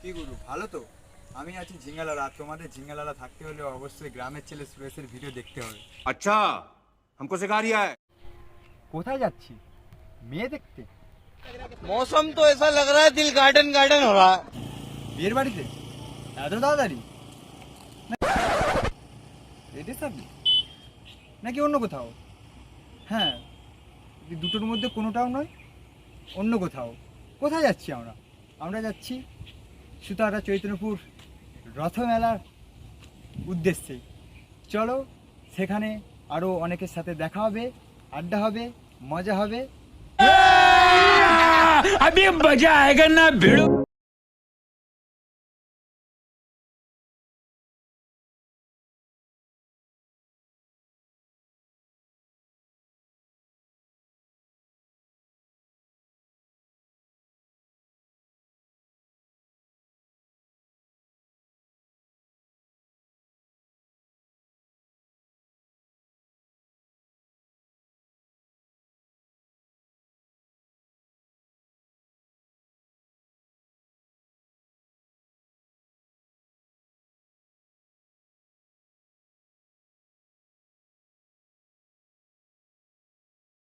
কি গুরু ভালো তো? আমি আছি ঝিঙ্গালালা। তোমাদের ঝিঙ্গালালা থাকতে হলে অবশ্যই গ্রামের ছেলে সুরেশের ভিডিও দেখতে হবে। अच्छा हमको सिखा रिया है। কোথায় যাচ্ছি? মেয়ে দেখতে? मौसम तो ऐसा लग रहा है दिल गार्डन गार्डन हो रहा है। বিয়ের বাড়িতে এত তাড়াতাড়ি? এটা সাবি নাকি অন্য কোথাও? হ্যাঁ, এই দুটোর মধ্যে কোনোটাও নয়, অন্য কোথাও। কোথায় যাচ্ছি আমরা? আমরা যাচ্ছি সুতাহাটা চৈতন্যপুর রথমেলার উদ্দেশ্যে। চলো, সেখানে আরও অনেকের সাথে দেখা হবে, আড্ডা হবে, মজা হবে। अभी मजा आएगा ना भिड़ो।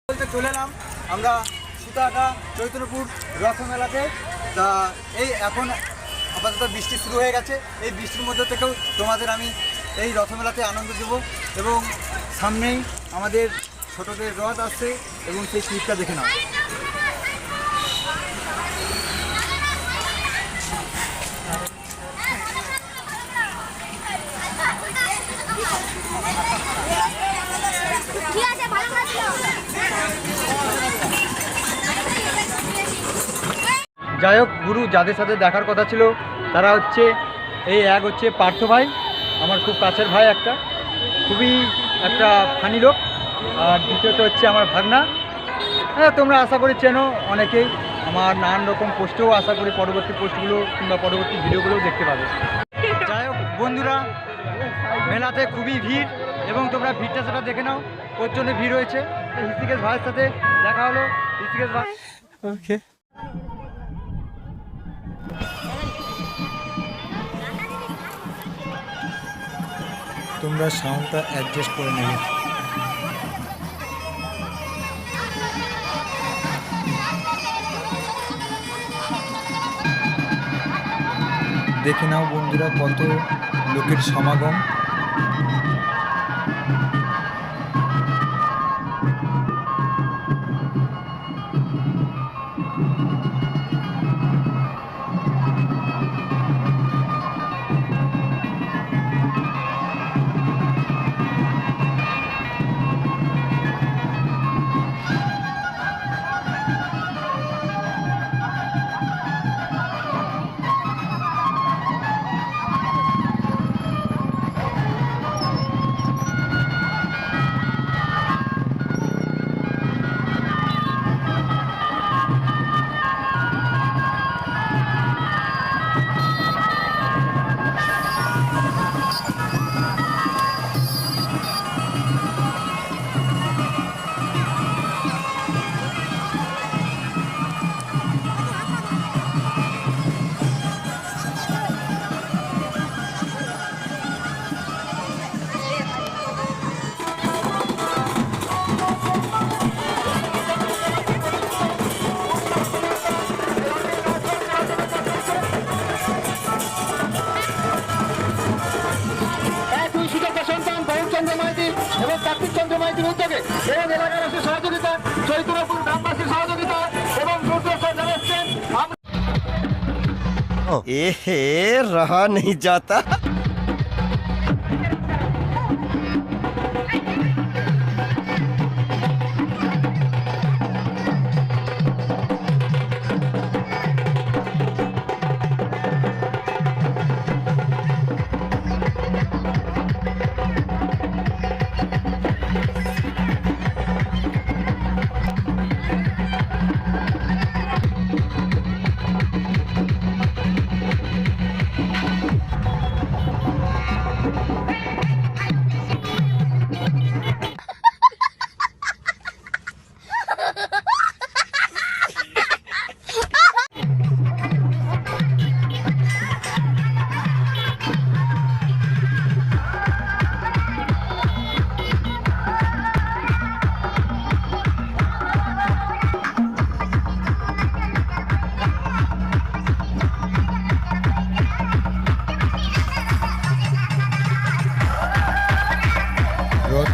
বলতে চলে এলাম আমরা সুতাহাটা চৈতন্যপুর রথমেলাতে। তা এই এখন আপাতত বৃষ্টি শুরু হয়ে গেছে। এই বৃষ্টির মধ্যে থেকেও তোমাদের আমি এই রথমেলাতে আনন্দ দেব, এবং সামনেই আমাদের ছোটদের রথ আসছে, এবং সেই ক্লিপটা দেখে নাও। ঠিক আছে, ভালো করে দিও। যাই হোক গুরু, যাদের সাথে দেখার কথা ছিল তারা হচ্ছে এক হচ্ছে পার্থ ভাই, আমার খুব কাছের ভাই, একটা খুবই একটা ফানি লোক। আর দ্বিতীয়ত হচ্ছে আমার ভাগনা। হ্যাঁ, তোমরা আশা করি চেনো অনেকেই। আমার নানান রকম পোস্টেও আশা করি পরবর্তী পোস্টগুলো কিংবা পরবর্তী ভিডিওগুলোও দেখতে পাবে। যাই হোক বন্ধুরা, মেলাতে খুবই ভিড়, এবং তোমরা ভিড়টা সেটা দেখে নাও। ওর জন্য ভিড় হয়েছে। ঋষিকেশ ভাইয়ের সাথে দেখা হলো। ঋষিকেশ ভাই, ওকে, তোমরা সাউন্ডটা অ্যাডজাস্ট করে নেবে। দেখে নাও বন্ধুরা, কত লোকের সমাগম। এবং কার্তিক চন্দ্র মাইতির উদ্যোগে এবং এলাকাবাসীর সহযোগিতা, চৈতন্যপুর গ্রামবাসীর সহযোগিতা এবং দূরদর্শন জানাচ্ছেন। এহে রহা नहीं जाता।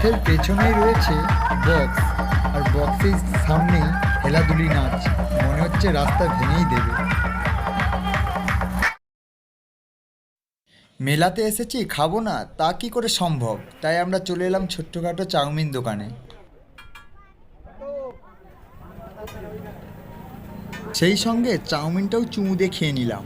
মাঠের পেছনেই রয়েছে বক্স, আর বক্সের সামনেই হেলাদুলি নাচ, মনে হচ্ছে রাস্তা ভেঙেই দেবে। মেলাতে এসেছি, খাবো না তা কি করে সম্ভব, তাই আমরা চলে এলাম ছোট্টখাটো চাউমিন দোকানে। সেই সঙ্গে চাউমিনটাও চুমু দিয়ে খেয়ে নিলাম।